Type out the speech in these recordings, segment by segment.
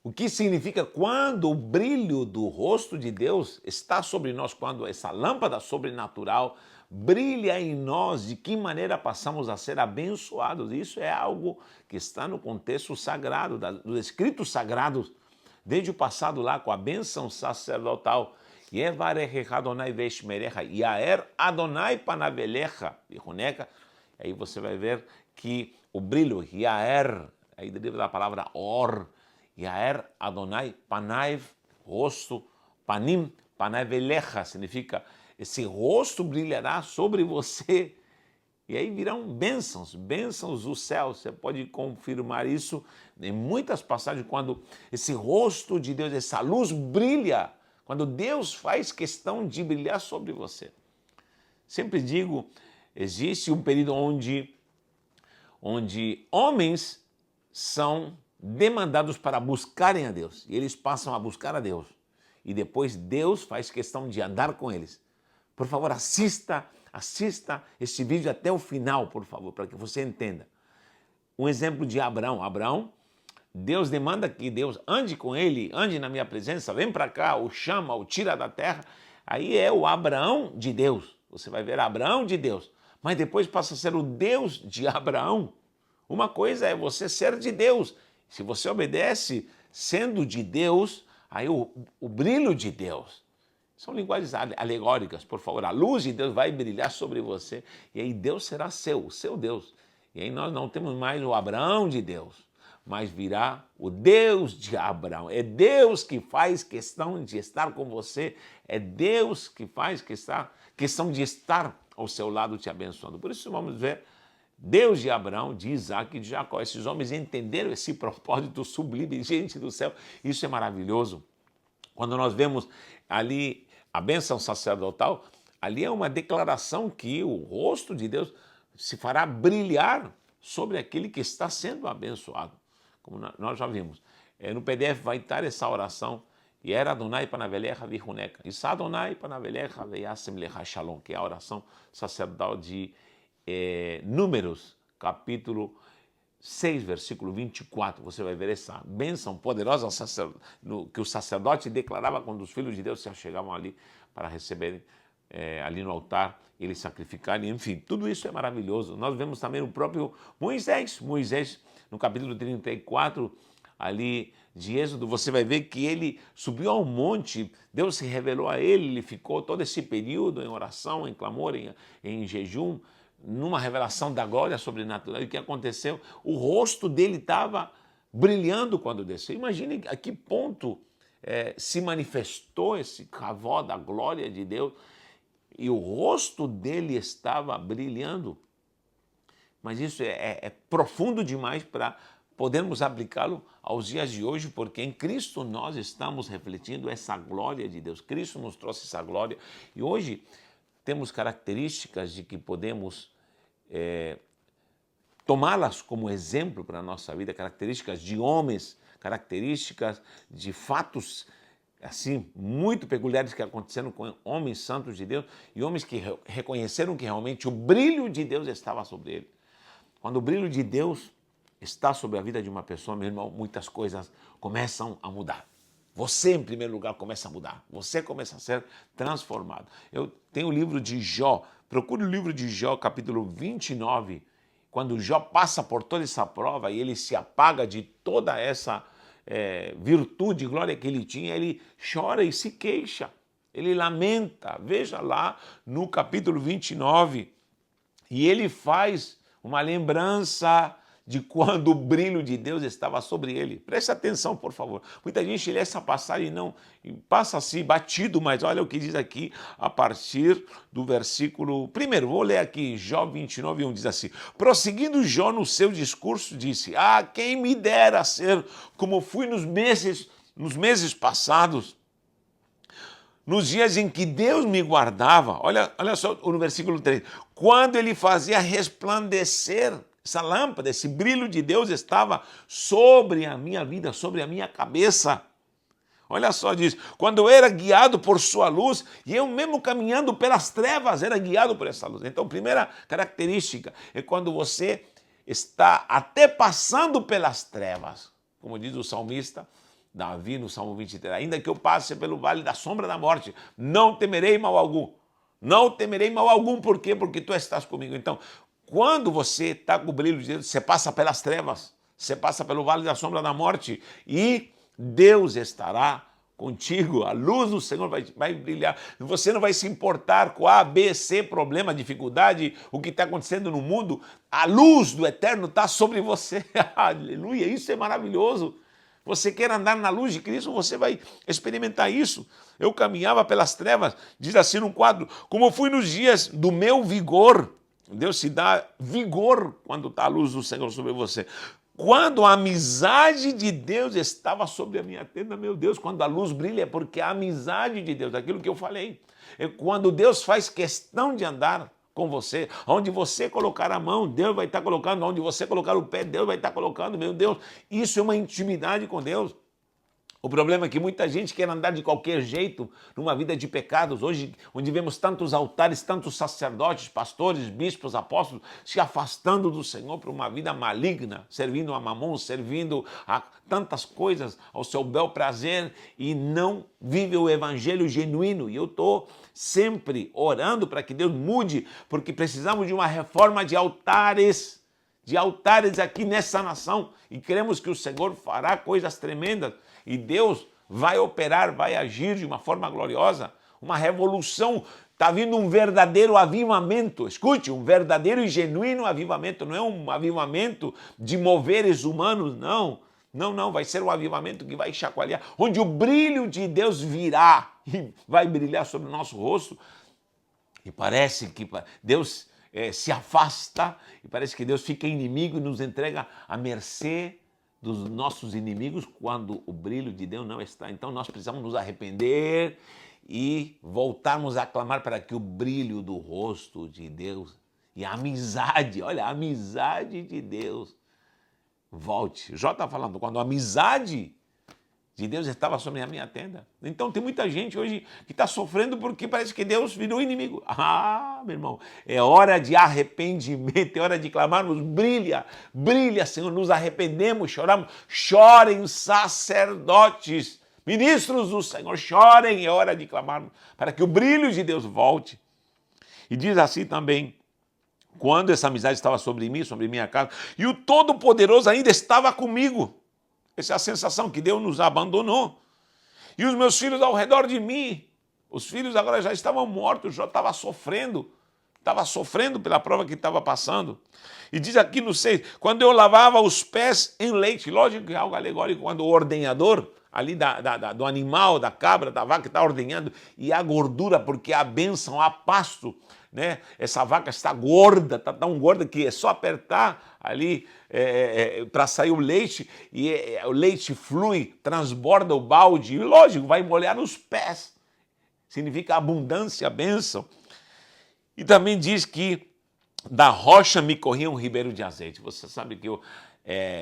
O que significa quando o brilho do rosto de Deus está sobre nós, quando essa lâmpada sobrenatural brilha em nós, de que maneira passamos a ser abençoados. Isso é algo que está no contexto sagrado, dos escritos sagrados, desde o passado lá com a bênção sacerdotal. Yevarechecha Adonai veshmerecha, Yaer Adonai panavelecha, aí você vai ver que o brilho, Yaer, aí deriva da palavra or, Yaer Adonai Panaiv, rosto, Panim, Panavelecha, significa esse rosto brilhará sobre você. E aí virão bênçãos, bênçãos do céu. Você pode confirmar isso em muitas passagens, quando esse rosto de Deus, essa luz brilha, quando Deus faz questão de brilhar sobre você. Sempre digo, existe um período onde homens são demandados para buscarem a Deus. E eles passam a buscar a Deus. E depois Deus faz questão de andar com eles. Por favor, assista esse vídeo até o final, por favor, para que você entenda. Um exemplo de Abraão. Abraão, Deus demanda que Deus ande com ele, ande na minha presença, vem para cá, o chama, o tira da terra. Aí é o Abraão de Deus. Você vai ver Abraão de Deus. Mas depois passa a ser o Deus de Abraão. Uma coisa é você ser de Deus. Se você obedece sendo de Deus, aí o brilho de Deus. São linguagens alegóricas, por favor. A luz de Deus vai brilhar sobre você e aí Deus será o seu Deus. E aí nós não temos mais o Abraão de Deus, mas virá o Deus de Abraão. É Deus que faz questão de estar com você, é Deus que faz questão de estar ao seu lado te abençoando. Por isso vamos ver Deus de Abraão, de Isaac e de Jacó. Esses homens entenderam esse propósito sublime. Gente do céu, isso é maravilhoso. Quando nós vemos ali a bênção sacerdotal, ali é uma declaração que o rosto de Deus se fará brilhar sobre aquele que está sendo abençoado. Como nós já vimos. No PDF vai estar essa oração. E era Adonai panavelecha vihuneca. Isso Adonai panavelecha veiasem lecha shalom, que é a oração sacerdotal de Números, capítulo 6, versículo 24, você vai ver essa bênção poderosa que o sacerdote declarava quando os filhos de Deus se chegavam ali para receberem ali no altar, eles sacrificarem, enfim, tudo isso é maravilhoso. Nós vemos também o próprio Moisés, no capítulo 34, ali de Êxodo, você vai ver que ele subiu ao monte, Deus se revelou a ele, ele ficou todo esse período em oração, em clamor, em jejum, numa revelação da glória sobrenatural. E o que aconteceu? O rosto dele estava brilhando quando desceu. Imagine a que ponto se manifestou esse cavó da glória de Deus e o rosto dele estava brilhando. Mas isso é profundo demais para podermos aplicá-lo aos dias de hoje, porque em Cristo nós estamos refletindo essa glória de Deus. Cristo nos trouxe essa glória e hoje temos características de que podemos tomá-las como exemplo para a nossa vida, características de homens, características de fatos assim muito peculiares que aconteceram com homens santos de Deus e homens que reconheceram que realmente o brilho de Deus estava sobre ele. Quando o brilho de Deus está sobre a vida de uma pessoa, meu irmão, muitas coisas começam a mudar. Você, em primeiro lugar, começa a mudar. Você começa a ser transformado. Eu tenho o livro de Jó. Procure o livro de Jó, capítulo 29. Quando Jó passa por toda essa prova e ele se apaga de toda essa virtude e glória que ele tinha, ele chora e se queixa. Ele lamenta. Veja lá no capítulo 29. E ele faz uma lembrança de quando o brilho de Deus estava sobre ele. Preste atenção, por favor. Muita gente lê essa passagem e não passa assim, batido, mas olha o que diz aqui a partir do versículo 1. Vou ler aqui, Jó 29, 1, diz assim: prosseguindo Jó no seu discurso, disse: quem me dera ser como fui nos meses passados, nos dias em que Deus me guardava. Olha só no versículo 3. Quando ele fazia resplandecer essa lâmpada, esse brilho de Deus estava sobre a minha vida, sobre a minha cabeça. Olha só, diz, quando eu era guiado por sua luz, e eu mesmo caminhando pelas trevas, era guiado por essa luz. Então, primeira característica é quando você está até passando pelas trevas. Como diz o salmista, Davi no Salmo 23, ainda que eu passe pelo vale da sombra da morte, não temerei mal algum. Não temerei mal algum, por quê? Porque tu estás comigo. Então, quando você está com o brilho de Deus, você passa pelas trevas, você passa pelo vale da sombra da morte e Deus estará contigo, a luz do Senhor vai brilhar. Você não vai se importar com A, B, C, problema, dificuldade, o que está acontecendo no mundo. A luz do Eterno está sobre você. Aleluia, isso é maravilhoso. Você quer andar na luz de Cristo, você vai experimentar isso. Eu caminhava pelas trevas, diz assim no quadro, como eu fui nos dias do meu vigor. Deus se dá vigor quando está a luz do Senhor sobre você. Quando a amizade de Deus estava sobre a minha tenda, meu Deus, quando a luz brilha é porque a amizade de Deus, aquilo que eu falei, é quando Deus faz questão de andar com você, onde você colocar a mão, Deus vai estar colocando, onde você colocar o pé, Deus vai estar colocando, meu Deus, isso é uma intimidade com Deus. O problema é que muita gente quer andar de qualquer jeito numa vida de pecados. Hoje, onde vemos tantos altares, tantos sacerdotes, pastores, bispos, apóstolos, se afastando do Senhor para uma vida maligna, servindo a mamon, servindo a tantas coisas ao seu bel prazer e não vive o evangelho genuíno. E eu estou sempre orando para que Deus mude, porque precisamos de uma reforma de altares aqui nessa nação e queremos que o Senhor fará coisas tremendas e Deus vai operar, vai agir de uma forma gloriosa, uma revolução, está vindo um verdadeiro avivamento, escute, um verdadeiro e genuíno avivamento, não é um avivamento de moveres humanos, não, vai ser um avivamento que vai chacoalhar, onde o brilho de Deus virá e vai brilhar sobre o nosso rosto e parece que Deus se afasta e parece que Deus fica inimigo e nos entrega à mercê dos nossos inimigos quando o brilho de Deus não está. Então nós precisamos nos arrepender e voltarmos a clamar para que o brilho do rosto de Deus e a amizade, olha, a amizade de Deus volte. Jó está falando, quando a amizade de Deus estava sobre a minha tenda. Então tem muita gente hoje que está sofrendo porque parece que Deus virou inimigo. Meu irmão, é hora de arrependimento, é hora de clamarmos, brilha, brilha, Senhor, nos arrependemos, choramos, chorem sacerdotes, ministros do Senhor, chorem, é hora de clamarmos para que o brilho de Deus volte. E diz assim também, quando essa amizade estava sobre mim, sobre minha casa, e o Todo-Poderoso ainda estava comigo. Essa é a sensação que Deus nos abandonou. E os meus filhos ao redor de mim, os filhos agora já estavam mortos, já estava sofrendo pela prova que estava passando. E diz aqui no 6, quando eu lavava os pés em leite, lógico que é algo alegórico, quando o ordenhador ali do animal, da cabra, da vaca está ordenhando, e a gordura, porque a bênção, a pasto, né? Essa vaca está gorda, está tão gorda que é só apertar ali para sair o leite e o leite flui, transborda o balde e lógico, vai molhar os pés. Significa abundância, bênção. E também diz que da rocha me corria um ribeiro de azeite. Você sabe que o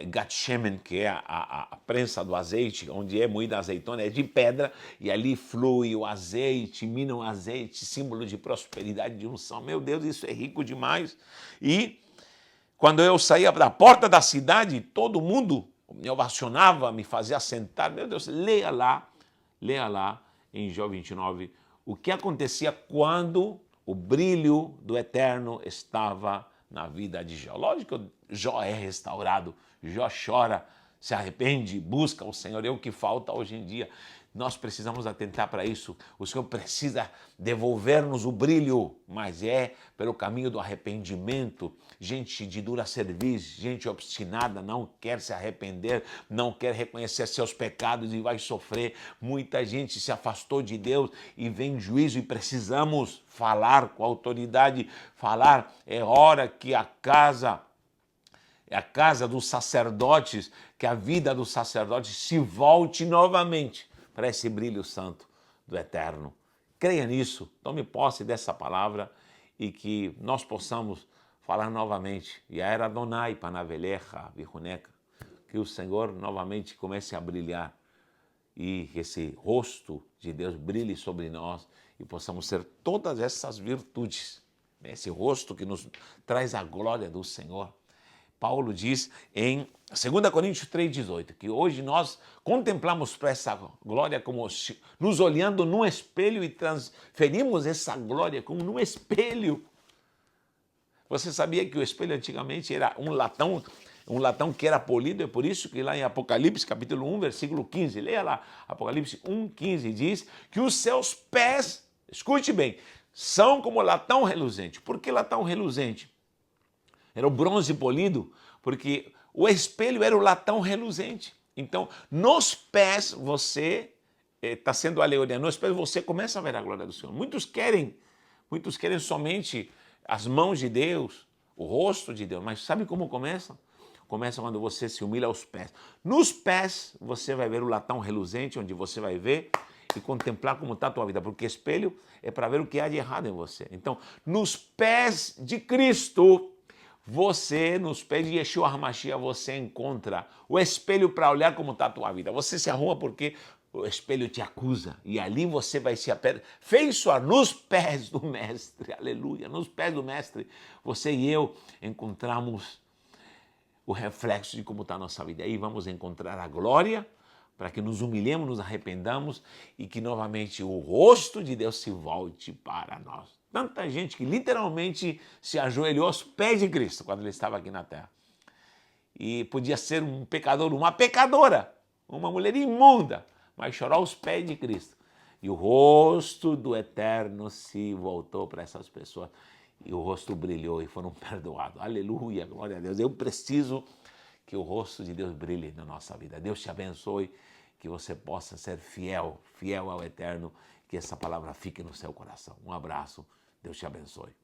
Gatshemen, que é a prensa do azeite, onde é moída a azeitona, é de pedra, e ali flui o azeite, mina o azeite, símbolo de prosperidade, de unção. Meu Deus, isso é rico demais. E quando eu saía da porta da cidade, todo mundo me ovacionava, me fazia sentar. Meu Deus, leia lá em Jó 29, o que acontecia quando o brilho do Eterno estava na vida de Jó. Lógico que Jó é restaurado, Jó chora, se arrepende, busca o Senhor, é o que falta hoje em dia. Nós precisamos atentar para isso. O Senhor precisa devolver-nos o brilho, mas é pelo caminho do arrependimento. Gente de dura cerviz, gente obstinada, não quer se arrepender, não quer reconhecer seus pecados e vai sofrer. Muita gente se afastou de Deus e vem juízo e precisamos falar com autoridade. Falar, é hora que a casa dos sacerdotes, que a vida dos sacerdotes se volte novamente para esse brilho santo do Eterno. Creia nisso, tome posse dessa palavra e que nós possamos falar novamente. E a era Adonai, Panavelecha, Vihuneca, que o Senhor novamente comece a brilhar e que esse rosto de Deus brilhe sobre nós e possamos ser todas essas virtudes, esse rosto que nos traz a glória do Senhor. Paulo diz em 2 Coríntios 3,18, que hoje nós contemplamos para essa glória como nos olhando num espelho e transferimos essa glória como num espelho. Você sabia que o espelho antigamente era um latão que era polido? É por isso que lá em Apocalipse, capítulo 1, versículo 15, leia lá, Apocalipse 1,15, diz que os seus pés, escute bem, são como latão reluzente. Por que latão reluzente? Era o bronze polido, porque o espelho era o latão reluzente. Então, nos pés você está sendo alegoria, nos pés você começa a ver a glória do Senhor. Muitos querem somente as mãos de Deus, o rosto de Deus, mas sabe como começa? Começa quando você se humilha aos pés. Nos pés você vai ver o latão reluzente, onde você vai ver e contemplar como está a tua vida, porque espelho é para ver o que há de errado em você. Então, nos pés de Cristo, nos pés de Yeshua HaMashiach, você encontra o espelho para olhar como está a tua vida. Você se arruma porque o espelho te acusa e ali você vai se aperfeiçoar nos pés do Mestre, aleluia, nos pés do Mestre. Você e eu encontramos o reflexo de como está a nossa vida. Aí vamos encontrar a glória para que nos humilhemos, nos arrependamos e que novamente o rosto de Deus se volte para nós. Tanta gente que literalmente se ajoelhou aos pés de Cristo quando ele estava aqui na terra. E podia ser um pecador, uma pecadora, uma mulher imunda, mas chorou aos pés de Cristo. E o rosto do Eterno se voltou para essas pessoas. E o rosto brilhou e foram perdoados. Aleluia, glória a Deus. Eu preciso que o rosto de Deus brilhe na nossa vida. Deus te abençoe, que você possa ser fiel ao Eterno, que essa palavra fique no seu coração. Um abraço, Deus te abençoe.